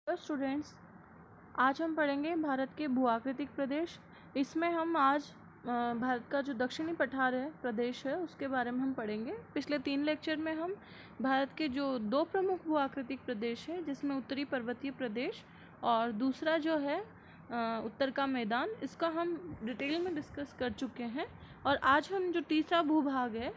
Hello students, आज हम पढ़ेंगे भारत के भूआकृतिक प्रदेश। इसमें हम आज भारत का जो दक्षिणी पठार है प्रदेश है उसके बारे में हम पढ़ेंगे। पिछले 3 लेक्चर में हम भारत के जो 2 प्रमुख भूआकृतिक प्रदेश है जिसमें उत्तरी पर्वतीय प्रदेश और दूसरा जो है उत्तर का मैदान, इसका हम डिटेल में डिस्कस कर चुके हैं। और आज हम जो तीसरा भूभाग है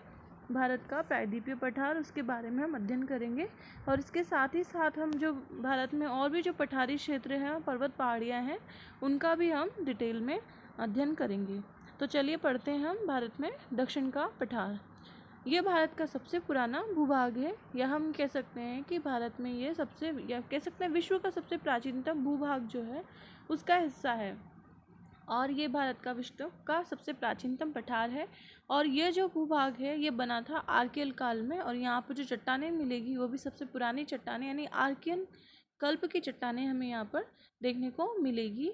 भारत का प्रायद्वीपीय पठार, उसके बारे में हम अध्ययन करेंगे। और इसके साथ ही साथ हम जो भारत में और भी जो पठारी क्षेत्र हैं, पर्वत पहाड़ियाँ हैं, उनका भी हम डिटेल में अध्ययन करेंगे। तो चलिए पढ़ते हैं हम भारत में दक्षिण का पठार। ये भारत का सबसे पुराना भूभाग है, या हम कह सकते हैं कि भारत में ये सबसे, या कह सकते हैं विश्व का सबसे प्राचीनतम भूभाग जो है उसका हिस्सा है। और ये भारत का विश्व का सबसे प्राचीनतम पठार है। और ये जो भूभाग है ये बना था आर्कियन काल में। और यहाँ पर जो चट्टानें मिलेगी वो भी सबसे पुरानी चट्टानें, यानी आर्कियन कल्प की चट्टानें हमें यहाँ पर देखने को मिलेगी।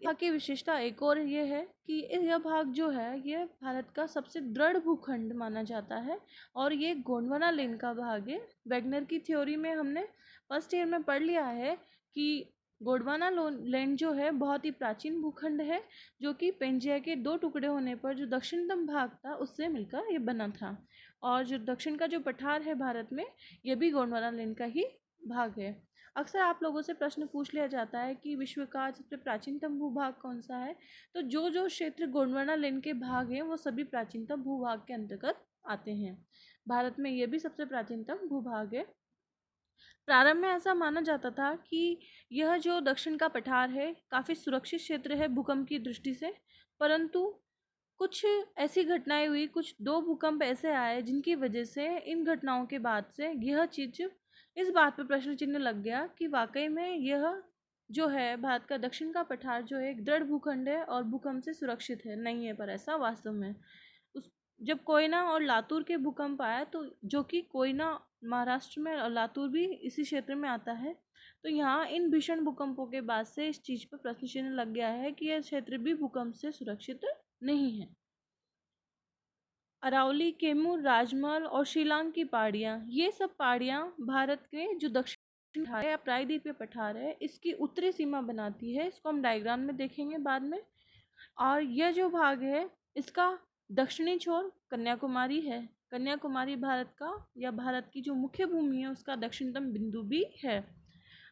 यहाँ की विशेषता एक और ये है कि यह भाग जो है ये भारत का सबसे दृढ़ भूखंड माना जाता है। और ये गोंडवाना लेन का भाग है। वैगनर की थ्योरी में हमने फर्स्ट ईयर में पढ़ लिया है कि गोंडवाना लैंड जो है बहुत ही प्राचीन भूखंड है, जो कि पेंजिया के 2 टुकड़े होने पर जो दक्षिणतम भाग था उससे मिलकर ये बना था। और जो दक्षिण का जो पठार है भारत में, ये भी गोंडवाना लैंड का ही भाग है। अक्सर आप लोगों से प्रश्न पूछ लिया जाता है कि विश्व का सबसे प्राचीनतम भूभाग कौन सा है। तो जो जो क्षेत्र गोंडवाना लैंड के भाग हैं वो सभी प्राचीनतम भूभाग के अंतर्गत आते हैं। भारत में ये भी सबसे प्राचीनतम भूभाग है। प्रारंभ में ऐसा माना जाता था कि यह जो दक्षिण का पठार है काफ़ी सुरक्षित क्षेत्र है भूकंप की दृष्टि से, परंतु कुछ ऐसी घटनाएं हुई, कुछ 2 भूकंप ऐसे आए जिनकी वजह से, इन घटनाओं के बाद से यह चीज़, इस बात पर प्रश्न चिन्ह लग गया कि वाकई में यह जो है भारत का दक्षिण का पठार जो है एक दृढ़ भूखंड है और भूकंप से सुरक्षित है, नहीं है। पर ऐसा वास्तव में उस जब कोयना और लातूर के भूकंप आया, तो जो कि कोयना महाराष्ट्र में और लातूर भी इसी क्षेत्र में आता है, तो यहाँ इन भीषण भूकंपों के बाद से इस चीज़ पर प्रश्न चिन्ह लग गया है कि यह क्षेत्र भी भूकंप से सुरक्षित नहीं है। अरावली, कैमूर, राजमहल और शिलांग की पहाड़ियाँ, ये सब पहाड़ियाँ भारत के जो दक्षिण पठार है या प्रायद्वीपीय पठार है इसकी उत्तरी सीमा बनाती है। इसको हम डायग्राम में देखेंगे बाद में। और यह जो भाग है इसका दक्षिणी छोर कन्याकुमारी है। कन्याकुमारी भारत का, या भारत की जो मुख्य भूमि है उसका दक्षिणतम बिंदु भी है।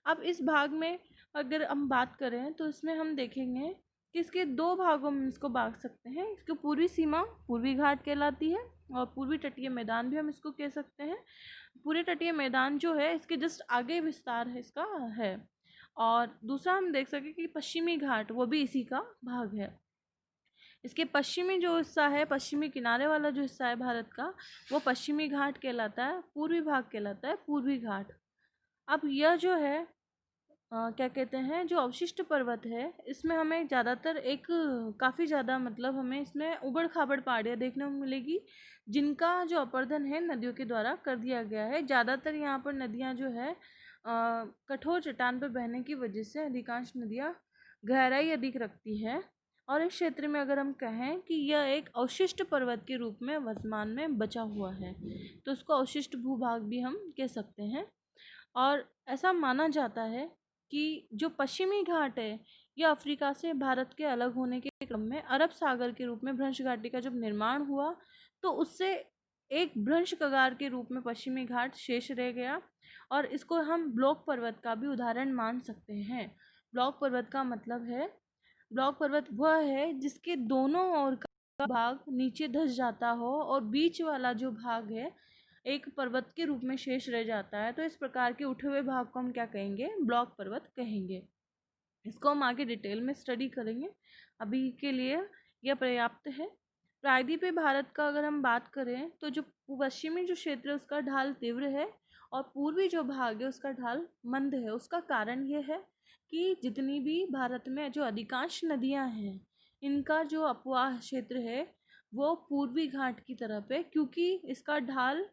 अब इस भाग में अगर हम बात करें तो इसमें हम देखेंगे कि इसके 2 भागों में इसको बांट सकते हैं। इसकी पूर्वी सीमा पूर्वी घाट कहलाती है, और पूर्वी तटीय मैदान भी हम इसको कह सकते हैं। पूरे तटीय मैदान जो है इसके जस्ट आगे विस्तार है इसका है। और दूसरा हम देख सकें कि पश्चिमी घाट वो भी इसी का भाग है। इसके पश्चिमी जो हिस्सा है, पश्चिमी किनारे वाला जो हिस्सा है भारत का, वो पश्चिमी घाट कहलाता है, पूर्वी भाग कहलाता है पूर्वी घाट। अब यह जो है क्या कहते हैं, जो अवशिष्ट पर्वत है इसमें हमें ज़्यादातर एक काफ़ी ज़्यादा, मतलब हमें इसमें उबड़ खाबड़ पहाड़ियाँ देखने को मिलेगी जिनका जो अपर्दन है नदियों के द्वारा कर दिया गया है। ज़्यादातर यहाँ पर नदियाँ जो है कठोर चट्टान पर बहने की वजह से अधिकांश नदियाँ गहराई अधिक रखती है। और इस क्षेत्र में अगर हम कहें कि यह एक अवशिष्ट पर्वत के रूप में वर्तमान में बचा हुआ है, तो उसको अवशिष्ट भूभाग भी हम कह सकते हैं। और ऐसा माना जाता है कि जो पश्चिमी घाट है यह अफ्रीका से भारत के अलग होने के क्रम में अरब सागर के रूप में भ्रंश घाटी का जब निर्माण हुआ, तो उससे एक भ्रंश कगार के रूप में पश्चिमी घाट शेष रह गया। और इसको हम ब्लॉक पर्वत का भी उदाहरण मान सकते हैं। ब्लॉक पर्वत का मतलब है, ब्लॉक पर्वत वह है जिसके दोनों ओर का भाग नीचे धंस जाता हो और बीच वाला जो भाग है एक पर्वत के रूप में शेष रह जाता है। तो इस प्रकार के उठे हुए भाग को हम क्या कहेंगे, ब्लॉक पर्वत कहेंगे। इसको हम आगे डिटेल में स्टडी करेंगे, अभी के लिए यह पर्याप्त है। प्रायद्वीपीय भारत का अगर हम बात करें तो जो पश्चिमी जो क्षेत्र है उसका ढाल तीव्र है और पूर्वी जो भाग है उसका ढाल मंद है। उसका कारण यह है कि जितनी भी भारत में जो अधिकांश नदियां हैं इनका जो अपवाह क्षेत्र है वो पूर्वी घाट की तरफ है, क्योंकि इसका ढाल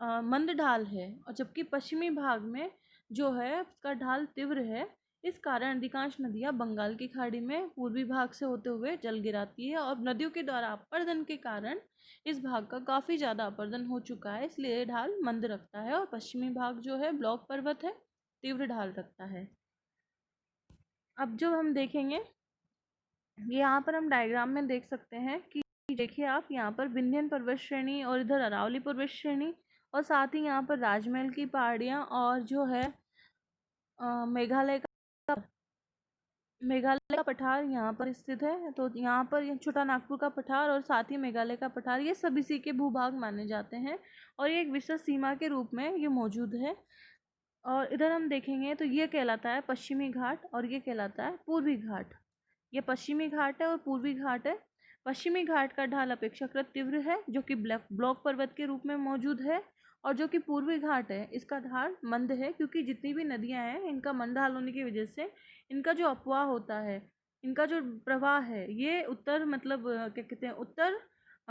मंद ढाल है, और जबकि पश्चिमी भाग में जो है उसका ढाल तीव्र है। इस कारण अधिकांश नदियां बंगाल की खाड़ी में पूर्वी भाग से होते हुए जल गिराती है, और नदियों के द्वारा अपर्दन के कारण इस भाग का काफ़ी ज़्यादा अपर्दन हो चुका है, इसलिए ढाल मंद रखता है। और पश्चिमी भाग जो है ब्लॉक पर्वत है। तीव्र ढाल रखता है। अब जो हम देखेंगे, यहाँ पर हम डायग्राम में देख सकते हैं कि देखिए आप, यहाँ पर विंध्यन पर्वत श्रेणी और इधर अरावली पर्वत श्रेणी, और साथ ही यहाँ पर राजमहल की पहाड़ियाँ, और जो है मेघालय का पठार यहाँ पर स्थित है। तो यहाँ पर छोटा नागपुर का पठार और साथ ही मेघालय का पठार, ये सब इसी के भूभाग माने जाते हैं और ये एक विशेष सीमा के रूप में ये मौजूद है। और इधर हम देखेंगे तो ये कहलाता है पश्चिमी घाट और ये कहलाता है पूर्वी घाट। ये पश्चिमी घाट है और पूर्वी घाट है। पश्चिमी घाट का ढाल अपेक्षाकृत तीव्र है, जो कि ब्लॉक पर्वत के रूप में मौजूद है, और जो कि पूर्वी घाट है इसका ढाल मंद है, क्योंकि जितनी भी नदियां हैं इनका मंद ढाल होने की वजह से इनका जो अपवाह होता है, इनका जो प्रवाह है, ये उत्तर मतलब क्या कहते हैं, उत्तर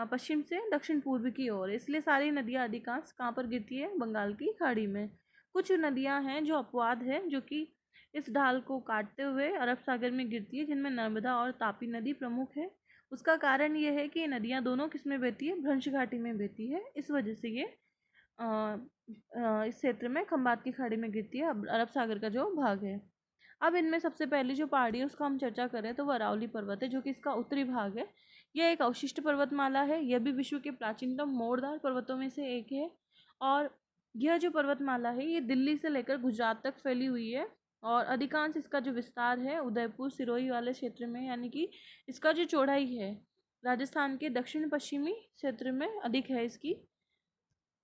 पश्चिम से दक्षिण पूर्व की ओर, इसलिए सारी नदियां अधिकांश कहाँ पर गिरती है, बंगाल की खाड़ी में। कुछ नदियां हैं जो अपवाद है, जो कि इस ढाल को काटते हुए अरब सागर में गिरती है, जिनमें नर्मदा और तापी नदी प्रमुख है। उसका कारण ये है कि ये नदियाँ दोनों किस में बहती है, भ्रंश घाटी में बहती है, इस वजह से ये इस क्षेत्र में खंबात की खाड़ी में गिरती है, अरब सागर का जो भाग है। अब इनमें सबसे पहली जो पहाड़ी है उसका हम चर्चा करें तो वो अरावली पर्वत है, जो कि इसका उत्तरी भाग है। यह एक अवशिष्ट पर्वतमाला है। यह भी विश्व के प्राचीनतम मोड़दार पर्वतों में से एक है, और यह जो पर्वतमाला है ये दिल्ली से लेकर गुजरात तक फैली हुई है, और अधिकांश इसका जो विस्तार है उदयपुर सिरोही वाले क्षेत्र में, यानी कि इसका जो चौड़ाई है राजस्थान के दक्षिण पश्चिमी क्षेत्र में अधिक है इसकी।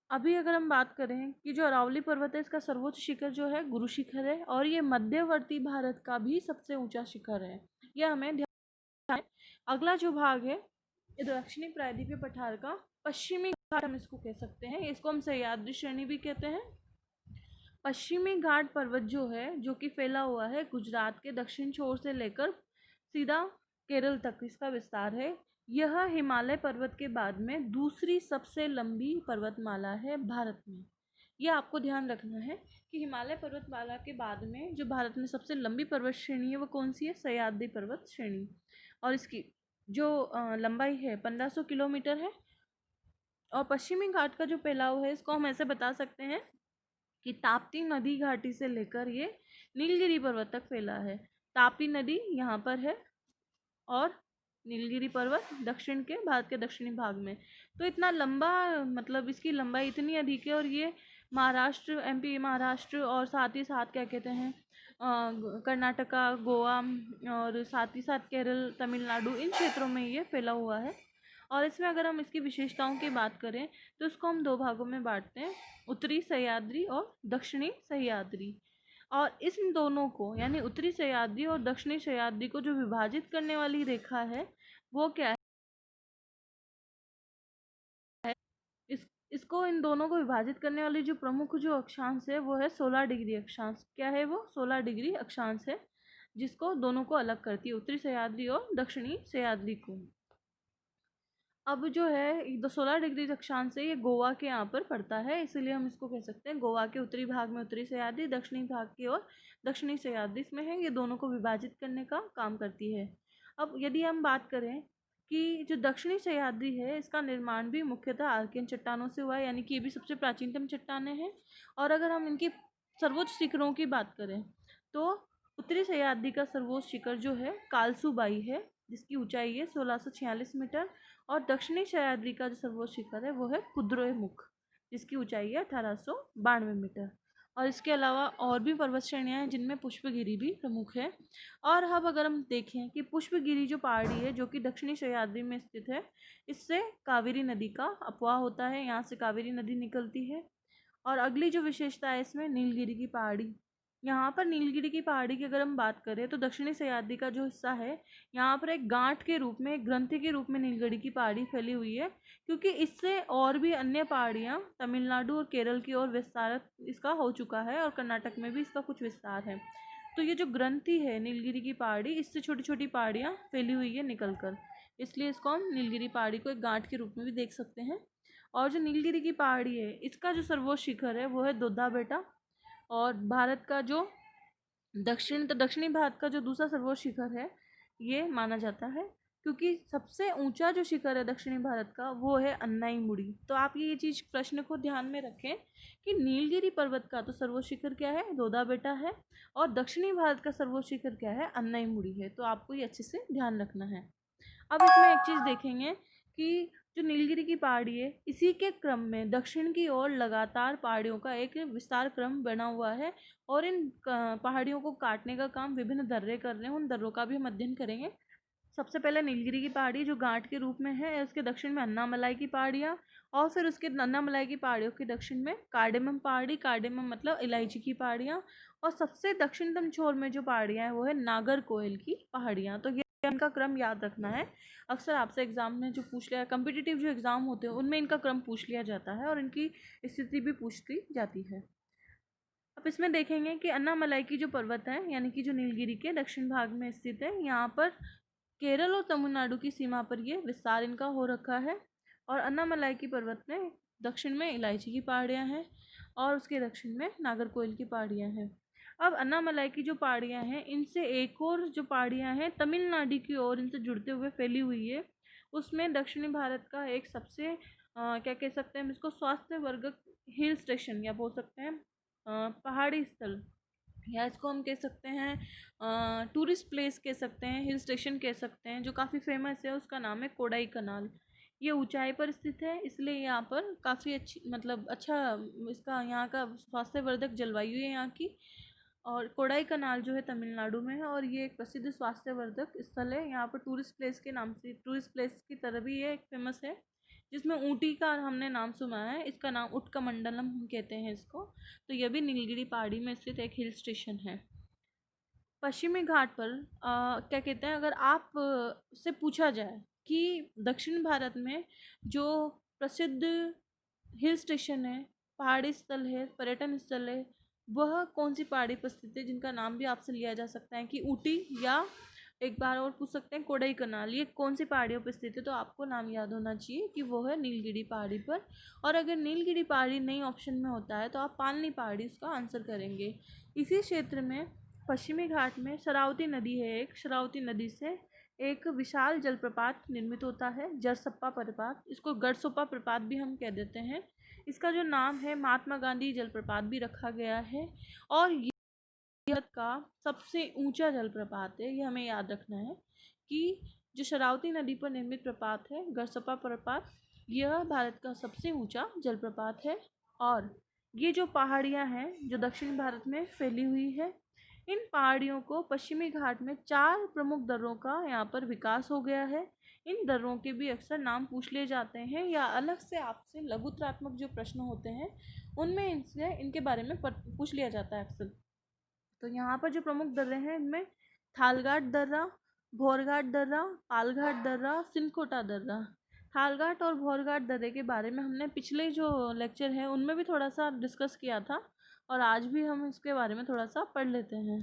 अभी अगर हम बात करें कि जो अरावली पर्वत है इसका सर्वोच्च शिखर जो है गुरु शिखर है, और ये मध्यवर्ती भारत का भी सबसे ऊंचा शिखर है, यह हमें ध्यान। अगला जो भाग है ये दक्षिणी प्रायद्वीपीय पठार का पश्चिमी घाट हम इसको कह सकते हैं, इसको हम सह्याद्री श्रेणी भी कहते हैं। पश्चिमी घाट पर्वत जो है, जो कि फैला हुआ है गुजरात के दक्षिण छोर से लेकर सीधा केरल तक इसका विस्तार है। यह हिमालय पर्वत के बाद में दूसरी सबसे लंबी पर्वतमाला है भारत में। यह आपको ध्यान रखना है कि हिमालय पर्वतमाला के बाद में जो भारत में सबसे लंबी पर्वत श्रेणी है वो कौन सी है, सह्याद्री पर्वत श्रेणी, और इसकी जो लंबाई है 1500 किलोमीटर है। और पश्चिमी घाट का जो फैलाव है इसको हम ऐसे बता सकते हैं कि ताप्ती नदी घाटी से लेकर ये नीलगिरी पर्वत तक फैला है। ताप्ती नदी यहाँ पर है और नीलगिरी पर्वत दक्षिण के भारत के दक्षिणी भाग में। तो इतना लंबा, मतलब इसकी लंबाई इतनी अधिक है, और ये महाराष्ट्र, एमपी महाराष्ट्र और साथ ही साथ क्या कहते हैं कर्नाटका, गोवा और साथ ही साथ केरल, तमिलनाडु, इन क्षेत्रों में ये फैला हुआ है। और इसमें अगर हम इसकी विशेषताओं की बात करें तो इसको हम दो भागों में बांटते हैं, उत्तरी सह्याद्री और दक्षिणी सह्याद्री। और इस दोनों को, यानी उत्तरी सह्याद्री और दक्षिणी सह्याद्री को जो विभाजित करने वाली रेखा है वो क्या है, इसको, इन दोनों को विभाजित करने वाली जो प्रमुख जो अक्षांश है वो है 16 डिग्री अक्षांश। क्या है वो, 16 डिग्री अक्षांश है, जिसको दोनों को अलग करती है, उत्तरी सह्याद्री और दक्षिणी सह्याद्री को। अब जो है 16 डिग्री अक्षांश से ये गोवा के यहाँ पर पड़ता है, इसीलिए हम इसको कह सकते हैं गोवा के उत्तरी भाग में उत्तरी सह्याद्री, दक्षिणी भाग की ओर दक्षिणी सह्याद्री इसमें है। ये दोनों को विभाजित करने का काम करती है। अब यदि हम बात करें कि जो दक्षिणी सह्याद्री है इसका निर्माण भी मुख्यतः आर्कियन चट्टानों से हुआ है, यानी कि ये भी सबसे प्राचीनतम चट्टानें हैं। और अगर हम इनकी सर्वोच्च शिखरों की बात करें तो उत्तरी सह्याद्री का सर्वोच्च शिखर जो है कालसूबाई है, जिसकी ऊंचाई है 1646 मीटर, और दक्षिणी सह्याद्री का जो सर्वोच्च शिखर है वो है कुद्रेमुख, जिसकी ऊंचाई है 1892 मीटर। और इसके अलावा और भी पर्वत श्रेणियाँ हैं जिनमें पुष्पगिरी भी प्रमुख है। और अब अगर हम देखें कि पुष्पगिरी जो पहाड़ी है जो कि दक्षिणी सह्याद्री में स्थित है, इससे कावेरी नदी का अपवाह होता है, यहाँ से कावेरी नदी निकलती है। और अगली जो विशेषता है इसमें नीलगिरी की पहाड़ी। यहाँ पर नीलगिरी की पहाड़ी की अगर हम बात करें तो दक्षिणी सह्याद्री का जो हिस्सा है यहाँ पर एक गांठ के रूप में, एक ग्रंथि के रूप में नीलगिरी की पहाड़ी फैली हुई है, क्योंकि इससे और भी अन्य पहाड़ियाँ तमिलनाडु और केरल की ओर विस्तार इसका हो चुका है, और कर्नाटक में भी इसका कुछ विस्तार है। तो ये जो ग्रंथि है नीलगिरी की पहाड़ी, इससे छोटी छोटी पहाड़ियाँ फैली हुई है निकल कर, इसलिए इसको हम नीलगिरी पहाड़ी को एक गांठ के रूप में भी देख सकते हैं। और जो नीलगिरी की पहाड़ी है इसका जो सर्वोच्च शिखर है वो है दोद्धा बेटा, और भारत का जो दक्षिणी भारत का जो दूसरा सर्वोच्च शिखर है ये माना जाता है, क्योंकि सबसे ऊंचा जो शिखर है दक्षिणी भारत का वो है अन्नाईमुड़ी। तो आप ये चीज़ प्रश्न को ध्यान में रखें कि नीलगिरी पर्वत का तो सर्वोच्च शिखर क्या है, दोदा बेटा है, और दक्षिणी भारत का सर्वोच्च शिखर क्या है, अन्नाईमुड़ी है। तो आपको ये अच्छे से ध्यान रखना है। अब इसमें एक चीज़ देखेंगे कि जो नीलगिरी की पहाड़ी है, इसी के क्रम में दक्षिण की ओर लगातार पहाड़ियों का एक विस्तार क्रम बना हुआ है, और इन पहाड़ियों को काटने का काम विभिन्न दर्रे कर रहे हैं। उन दर्रों का भी हम अध्ययन करेंगे। सबसे पहले नीलगिरी की पहाड़ी जो गांठ के रूप में है, उसके दक्षिण में अन्नामलाई की पहाड़ियाँ, और फिर उसके अन्नामलाई की पहाड़ियों के दक्षिण में कार्डेमम पहाड़ी, कार्डेमम मतलब इलायची की पहाड़ियाँ, और सबसे दक्षिणतम छोर में जो पहाड़ियाँ हैं वो है नागरकोइल की पहाड़ियाँ। तो ये इनका क्रम याद रखना है। अक्सर आपसे एग्जाम में जो पूछ लिया, कम्पिटिटिव जो एग्जाम होते हैं उनमें इनका क्रम पूछ लिया जाता है और इनकी स्थिति भी पूछती जाती है। अब इसमें देखेंगे कि अन्नामलाई की जो पर्वत है, यानी कि जो नीलगिरी के दक्षिण भाग में स्थित है, यहाँ पर केरल और तमिलनाडु की सीमा पर ये विस्तार इनका हो रखा है। और अन्नामलाई की पर्वत में दक्षिण में इलायची की पहाड़ियाँ हैं और उसके दक्षिण में नागरकोइल की पहाड़ियाँ हैं। अब अन्नामलाई की जो पहाड़ियाँ हैं, इनसे एक और जो पहाड़ियाँ हैं तमिलनाडु की ओर इनसे जुड़ते हुए फैली हुई है। उसमें दक्षिणी भारत का एक सबसे क्या कह सकते हैं हम इसको, स्वास्थ्य वर्ग हिल स्टेशन या बोल सकते हैं पहाड़ी स्थल, या इसको हम कह सकते हैं टूरिस्ट प्लेस कह सकते हैं, हिल स्टेशन कह सकते हैं, जो काफ़ी फेमस है। उसका नाम है कोडाई कनाल। ये ऊंचाई पर स्थित है, इसलिए यहाँ पर काफ़ी अच्छी मतलब अच्छा इसका यहाँ का स्वास्थ्यवर्धक जलवायु है यहाँ की। और कोडाई कनाल जो है तमिलनाडु में है, और ये एक प्रसिद्ध स्वास्थ्यवर्धक स्थल है। यहाँ पर टूरिस्ट प्लेस के नाम से, टूरिस्ट प्लेस की तरह भी ये एक फेमस है, जिसमें ऊटी का हमने नाम सुना है। इसका नाम उटकमंडलम हम कहते हैं इसको। तो यह भी नीलगिरी पहाड़ी में स्थित एक हिल स्टेशन है। पश्चिमी घाट पर क्या कहते हैं, अगर आप से पूछा जाए कि दक्षिण भारत में जो प्रसिद्ध हिल स्टेशन है, पहाड़ी स्थल है, पर्यटन स्थल है, वह कौन सी पहाड़ी पर स्थित है, जिनका नाम भी आपसे लिया जा सकता है कि ऊटी, या एक बार और पूछ सकते हैं कोडाई कनाल, ये कौन सी पहाड़ियों पर स्थित है। तो आपको नाम याद होना चाहिए कि वो है नीलगिरी पहाड़ी पर। और अगर नीलगिरी पहाड़ी नहीं ऑप्शन में होता है तो आप पालनी पहाड़ी उसका आंसर करेंगे। इसी क्षेत्र में पश्चिमी घाट में शरावती नदी है, एक शरावती नदी से एक विशाल जलप्रपात निर्मित होता है, जरसप्पा प्रपात। इसको गढ़सोपा प्रपात भी हम कह देते हैं। इसका जो नाम है महात्मा गांधी जलप्रपात भी रखा गया है, और ये भारत का सबसे ऊंचा जलप्रपात है। ये हमें याद रखना है कि जो शरावती नदी पर निर्मित प्रपात है गढ़सप्पा प्रपात, यह भारत का सबसे ऊंचा जलप्रपात है। और ये जो पहाड़ियाँ हैं जो दक्षिण भारत में फैली हुई है, इन पहाड़ियों को पश्चिमी घाट में 4 प्रमुख दर्रों का यहाँ पर विकास हो गया है। इन दर्रों के भी अक्सर नाम पूछ लिए जाते हैं, या अलग से आपसे लघुत्रात्मक जो प्रश्न होते हैं उनमें इनसे इनके बारे में पूछ लिया जाता है अक्सर। तो यहाँ पर जो प्रमुख दर्रे हैं इनमें थालघाट दर्रा, भौरघाट दर्रा, पालघाट दर्रा, सिंदकोटा दर्रा। थालघाट और भौरघाट दर्रे के बारे में हमने पिछले जो लेक्चर है उनमें भी थोड़ा सा डिस्कस किया था, और आज भी हम इसके बारे में थोड़ा सा पढ़ लेते हैं।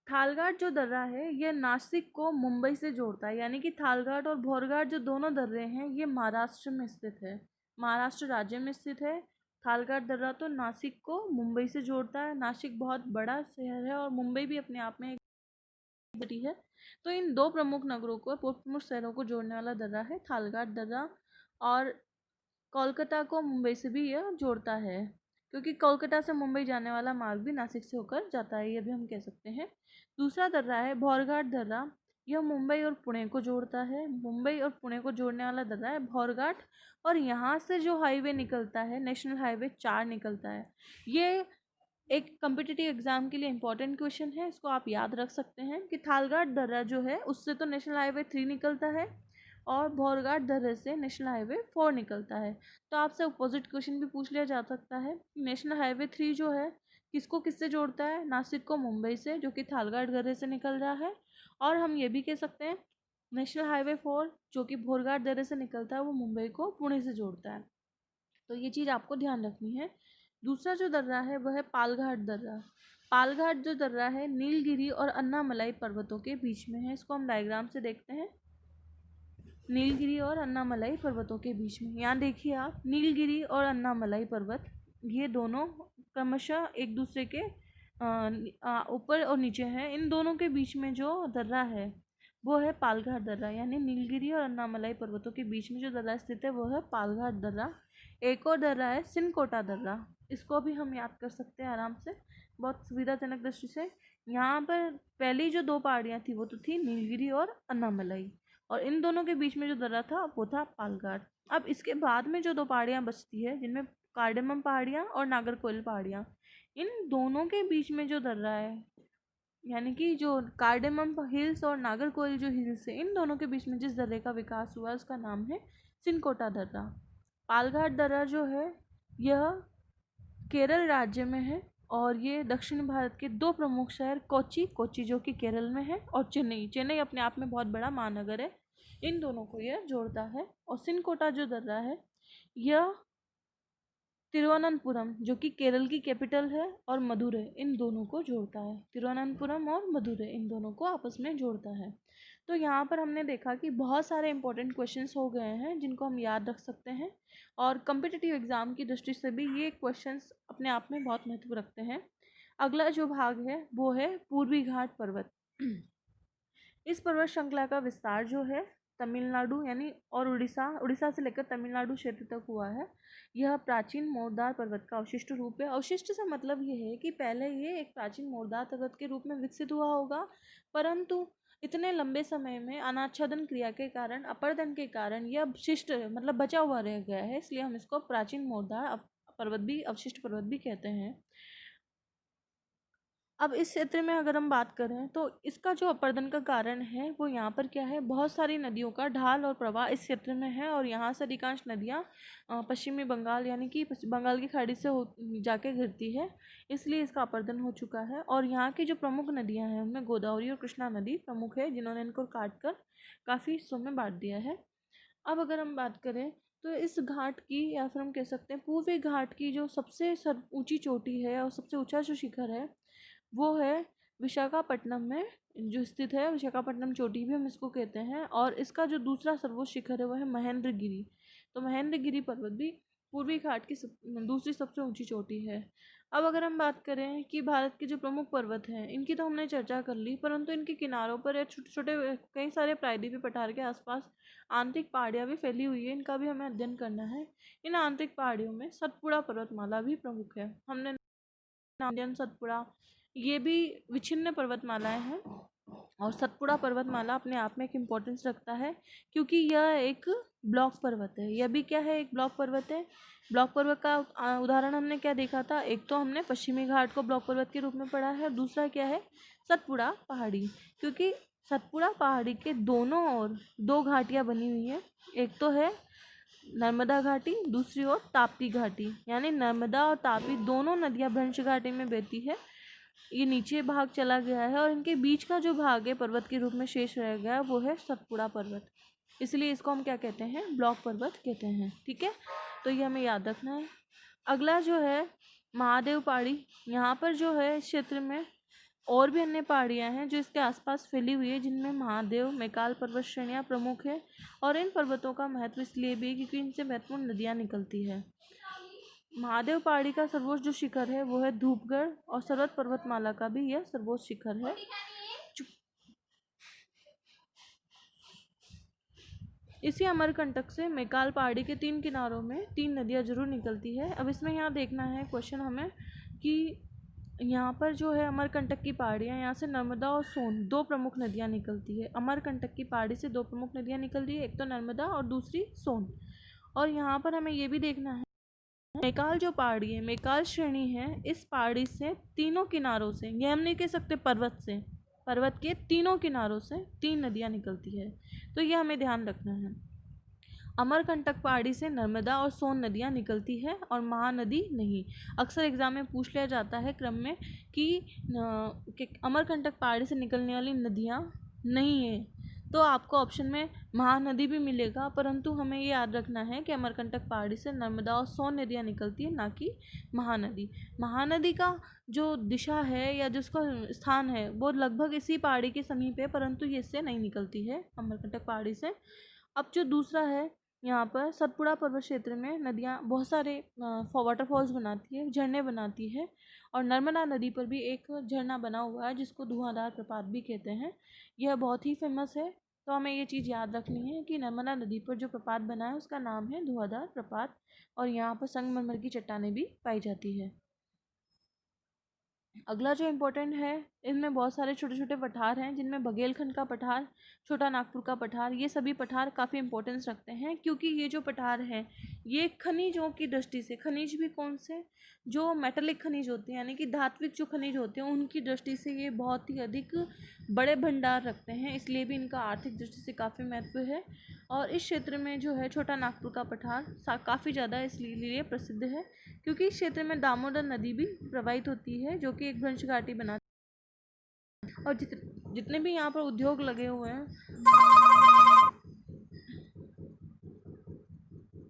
थालघाट जो दर्रा है ये नासिक को मुंबई से जोड़ता है, यानी कि थालघाट और भौरघाट जो दोनों दर्रे हैं ये महाराष्ट्र में स्थित है, महाराष्ट्र राज्य में स्थित है। थालघाट दर्रा तो नासिक को मुंबई से जोड़ता है। नासिक बहुत बड़ा शहर है और मुंबई भी अपने आप में एक सिटी है। तो इन दो प्रमुख नगरों को, प्रमुख शहरों को जोड़ने वाला दर्रा है थालघाट दर्रा। और कोलकाता को मुंबई से भी यह जोड़ता है, क्योंकि कोलकाता से मुंबई जाने वाला मार्ग भी नासिक से होकर जाता है, ये भी हम कह सकते हैं। दूसरा दर्रा है भौरघाट दर्रा। यह मुंबई और पुणे को जोड़ता है, मुंबई और पुणे को जोड़ने वाला दर्रा है भौरघाट। और यहाँ से जो हाईवे निकलता है, नेशनल हाईवे 4 निकलता है। ये एक कम्पिटिटिव एग्जाम के लिए इंपॉर्टेंट क्वेश्चन है, इसको आप याद रख सकते हैं कि थालघाट दर्रा जो है उससे तो नेशनल हाईवे 3 निकलता है, और भौरघाट दर्रे से नेशनल हाईवे 4 निकलता है। तो आपसे अपोजिट क्वेश्चन भी पूछ लिया जा सकता है। नेशनल हाईवे 3 जो है किसको किससे जोड़ता है, नासिक को मुंबई से, जो कि थालघाट दर्रे से निकल रहा है। और हम ये भी कह सकते हैं नेशनल हाईवे 4 जो कि भौरघाट दर्रे से निकलता है वो मुंबई को पुणे से जोड़ता है। तो ये चीज़ आपको ध्यान रखनी है। दूसरा जो दर्रा है वह है पालघाट दर्रा। पालघाट जो दर्रा है नीलगिरी और अन्नामलाई पर्वतों के बीच में है। इसको हम डायग्राम से देखते हैं। नीलगिरी और अन्नामलाई पर्वतों के बीच में, यहाँ देखिए आप, नीलगिरी और अन्नामलाई पर्वत ये दोनों क्रमशः एक दूसरे के ऊपर और नीचे हैं। इन दोनों के बीच में जो दर्रा है वो है पालघाट दर्रा, यानी नीलगिरी और अन्नामलाई पर्वतों के बीच में जो दर्रा स्थित है वो है पालघाट दर्रा। एक और दर्रा है सिनकोटा दर्रा, इसको भी हम याद कर सकते हैं आराम से, बहुत सुविधाजनक दृष्टि से। यहाँ पर पहली जो 2 पहाड़ियाँ थी वो तो थी नीलगिरी और अन्नामलाई, और इन दोनों के बीच में जो दर्रा था वो था पालघाट। अब इसके बाद में जो 2 पहाड़ियाँ बचती है, जिनमें कार्डेमम पहाड़ियाँ और नागरकोइल पहाड़ियाँ, इन दोनों के बीच में जो दर्रा है, यानी कि जो कार्डेमम हिल्स और नागरकोइल जो हिल्स है, इन दोनों के बीच में जिस दर्रे का विकास हुआ उसका नाम है सिनकोटा दर्रा। पालघाट दर्रा जो है यह केरल राज्य में है, और ये दक्षिण भारत के 2 प्रमुख शहर कोच्चि जो कि केरल में है, और चेन्नई अपने आप में बहुत बड़ा महानगर है, इन दोनों को यह जोड़ता है। और सिनकोटा जो दर्रा है यह तिरुवनंतपुरम जो कि केरल की कैपिटल है और मदुरै, इन दोनों को जोड़ता है। तिरुवनंतपुरम और मदुरै इन दोनों को आपस में जोड़ता है। तो यहाँ पर हमने देखा कि बहुत सारे इंपॉर्टेंट क्वेश्चंस हो गए हैं जिनको हम याद रख सकते हैं, और कम्पिटिटिव एग्जाम की दृष्टि से भी ये क्वेश्चंस अपने आप में बहुत महत्व रखते हैं। अगला जो भाग है वो है पूर्वी घाट पर्वत। इस पर्वत श्रृंखला का विस्तार जो है तमिलनाडु यानी और उड़ीसा से लेकर तमिलनाडु क्षेत्र तक हुआ है। यह प्राचीन मोरदार पर्वत का अवशिष्ट रूप है। अवशिष्ट से मतलब ये है कि पहले ये एक प्राचीन मोरदार पर्वत के रूप में विकसित हुआ होगा, परंतु इतने लंबे समय में अनाच्छादन क्रिया के कारण, अपर्दन के कारण यह अवशिष्ट मतलब बचा हुआ रह गया है, इसलिए हम इसको प्राचीन मोरदार पर्वत भी, अवशिष्ट पर्वत भी कहते हैं। अब इस क्षेत्र में अगर हम बात करें तो इसका जो अपर्दन का कारण है वो यहाँ पर क्या है, बहुत सारी नदियों का ढाल और प्रवाह इस क्षेत्र में है, और यहाँ से अधिकांश नदियाँ पश्चिमी बंगाल यानी कि बंगाल की खाड़ी से जाके गिरती है, इसलिए इसका अपर्दन हो चुका है। और यहाँ की जो प्रमुख नदियाँ हैं उनमें गोदावरी और कृष्णा नदी प्रमुख है, जिन्होंने इनको काट कर काफ़ी हिस्सों में बांट दिया है। अब अगर हम बात करें तो इस घाट की, या फिर हम कह सकते हैं पूर्वी घाट की जो सबसे ऊंची चोटी है और सबसे ऊंचा जो शिखर है वो है विशाखापट्टनम में जो स्थित है। विशाखापट्टनम चोटी भी हम इसको कहते हैं, और इसका जो दूसरा सर्वोच्च शिखर है वो है महेंद्रगिरी। तो महेंद्रगिरी पर्वत भी पूर्वी घाट की दूसरी सबसे ऊंची चोटी है। अब अगर हम बात करें कि भारत के जो प्रमुख पर्वत हैं इनकी तो हमने चर्चा कर ली, परंतु इनके किनारों पर या छोटे छोटे कई सारे प्रायद्वीपीय पठार के आसपास आंतरिक पहाड़ियाँ भी फैली हुई है, इनका भी हमें अध्ययन करना है। इन आंतरिक पहाड़ियों में सतपुड़ा पर्वतमाला भी प्रमुख है। हमने नाम सतपुड़ा, ये भी विच्छिन्न पर्वतमालाएं हैं, और सतपुड़ा पर्वतमाला अपने आप में एक इम्पोर्टेंस रखता है क्योंकि यह एक ब्लॉक पर्वत है। यह भी क्या है, एक ब्लॉक पर्वत है। ब्लॉक पर्वत का उदाहरण हमने क्या देखा था, एक तो हमने पश्चिमी घाट को ब्लॉक पर्वत के रूप में पढ़ा है, और दूसरा क्या है सतपुड़ा पहाड़ी, क्योंकि सतपुड़ा पहाड़ी के दोनों ओर 2 घाटियाँ बनी हुई हैं। एक तो है नर्मदा घाटी, दूसरी ओर ताप्ती घाटी, यानी नर्मदा और ताप्ती दोनों नदियाँ भ्रंश घाटी में बहती है। ये नीचे भाग चला गया है और इनके बीच का जो भाग है पर्वत के रूप में शेष रह गया है वो है सतपुड़ा पर्वत, इसलिए इसको हम क्या कहते हैं, ब्लॉक पर्वत कहते हैं। ठीक है, तो ये हमें याद रखना है। अगला जो है महादेव पहाड़ी, यहाँ पर जो है इस क्षेत्र में और भी अन्य पहाड़ियाँ हैं जो इसके आसपास फैली हुई है, जिनमें महादेव मैकाल पर्वत श्रेणियाँ प्रमुख है, और इन पर्वतों का महत्व इसलिए भी क्योंकि इनसे महत्वपूर्ण नदियाँ निकलती है। महादेव पहाड़ी का सर्वोच्च जो शिखर है वो है धूपगढ़, और सर्वत पर्वतमाला का भी यह सर्वोच्च शिखर है। इसी अमरकंटक से मैकाल पहाड़ी के 3 किनारों में 3 नदियाँ जरूर निकलती है। अब इसमें यहाँ देखना है क्वेश्चन हमें कि यहाँ पर जो है अमरकंटक की पहाड़ियाँ, यहाँ से नर्मदा और सोन 2 प्रमुख नदियाँ निकलती है। अमरकंटक की पहाड़ी से 2 प्रमुख नदियाँ निकलती है, एक तो नर्मदा और दूसरी सोन। और यहाँ पर हमें ये भी देखना है मैकाल जो पहाड़ी है, मैकाल श्रेणी है, इस पहाड़ी से तीनों किनारों से, ये हम नहीं कह सकते पर्वत से, पर्वत के तीनों किनारों से 3 नदियाँ निकलती है, तो ये हमें ध्यान रखना है। अमरकंटक पहाड़ी से नर्मदा और सोन नदियाँ निकलती है और महानदी नहीं। अक्सर एग्जाम में पूछ लिया जाता है क्रम में कि अमरकंटक पहाड़ी से निकलने वाली नदियाँ नहीं है, तो आपको ऑप्शन में महानदी भी मिलेगा, परंतु हमें ये याद रखना है कि अमरकंटक पहाड़ी से नर्मदा और सोन नदियाँ निकलती है, ना कि महानदी। महानदी का जो दिशा है या जिसका स्थान है वो लगभग इसी पहाड़ी के समीप है, परंतु ये इससे नहीं निकलती है अमरकंटक पहाड़ी से। अब जो दूसरा है यहाँ पर सतपुड़ा पर्वत क्षेत्र में नदियाँ बहुत सारे वाटरफॉल्स बनाती है, झरने बनाती है। और नर्मदा नदी पर भी एक झरना बना हुआ है जिसको धुआंधार प्रपात भी कहते हैं। यह बहुत ही फेमस है, तो हमें ये चीज़ याद रखनी है कि नर्मदा नदी पर जो प्रपात बना है उसका नाम है धुआंधार प्रपात। और यहाँ पर संगमरमर की चट्टानें भी पाई जाती है। अगला जो इम्पोर्टेंट है, इनमें बहुत सारे छोटे छोटे पठार हैं जिनमें बघेलखंड का पठार, छोटा नागपुर का पठार, ये सभी पठार काफ़ी इम्पोर्टेंस रखते हैं क्योंकि ये जो पठार हैं ये खनिजों की दृष्टि से, खनिज भी कौन से, जो मेटलिक खनिज होते हैं यानी कि धात्विक जो खनिज होते हैं उनकी दृष्टि से ये बहुत ही अधिक बड़े भंडार रखते हैं, इसलिए भी इनका आर्थिक दृष्टि से काफ़ी महत्व है। और इस क्षेत्र में जो है छोटा नागपुर का पठार काफ़ी ज़्यादा इसलिए प्रसिद्ध है क्योंकि इस क्षेत्र में दामोदर नदी भी प्रवाहित होती है जो कि एक भ्रंश घाटी बनाती है। और जितने भी यहाँ पर उद्योग लगे हुए हैं,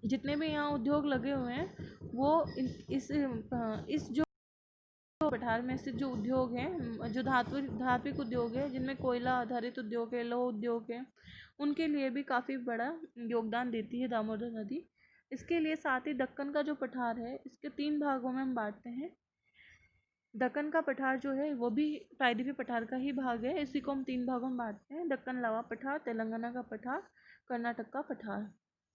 जितने भी यहाँ उद्योग लगे हुए हैं वो इस जो पठार में स्थित जो उद्योग हैं, जो धात्विक उद्योग है जिनमें कोयला आधारित उद्योग है, लौह उद्योग है, उनके लिए भी काफ़ी बड़ा योगदान देती है दामोदर नदी। इसके लिए साथ ही दक्कन का जो पठार है इसके 3 भागों में हम बांटते हैं। दक्कन का पठार जो है वो भी प्रायद्वीपीय पठार का ही भाग है, इसी को हम 3 भागों में बांटते हैं, दक्कन लावा पठार, तेलंगाना का पठार, कर्नाटक का पठार।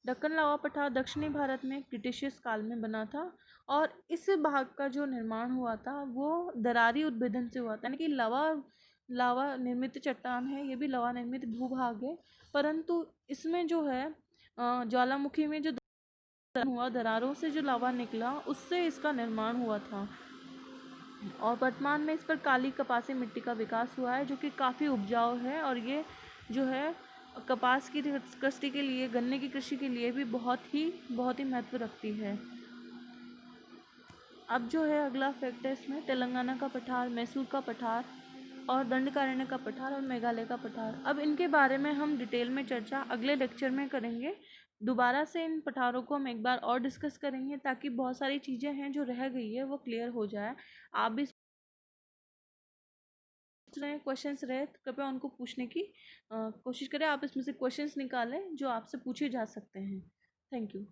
दक्कन लावा पठार दक्षिणी भारत में क्रिटेशियस काल में बना था और इस भाग का जो निर्माण हुआ था वो दरारी उद्भेदन से हुआ था, यानी कि लावा निर्मित चट्टान है, ये भी लावा निर्मित भूभाग है, परंतु इसमें जो है ज्वालामुखी में जो हुआ, दरारों से जो लावा निकला उससे इसका निर्माण हुआ था। और वर्तमान में इस पर काली कपासी मिट्टी का विकास हुआ है जो कि काफ़ी उपजाऊ है और ये जो है कपास की कृषि के लिए, गन्ने की कृषि के लिए भी बहुत ही महत्व रखती है। अब जो है अगला फैक्ट है इसमें तेलंगाना का पठार, मैसूर का पठार और दंडकारण्य का पठार और मेघालय का पठार। अब इनके बारे में हम डिटेल में चर्चा अगले लेक्चर में करेंगे। दोबारा से इन पठारों को हम एक बार और डिस्कस करेंगे ताकि बहुत सारी चीज़ें हैं जो रह गई है वो क्लियर हो जाए। आप भी रहे क्वेश्चंस रहे तो कृपया उनको पूछने की कोशिश करें, आप इसमें से क्वेश्चंस निकालें जो आपसे पूछे जा सकते हैं। Thank you.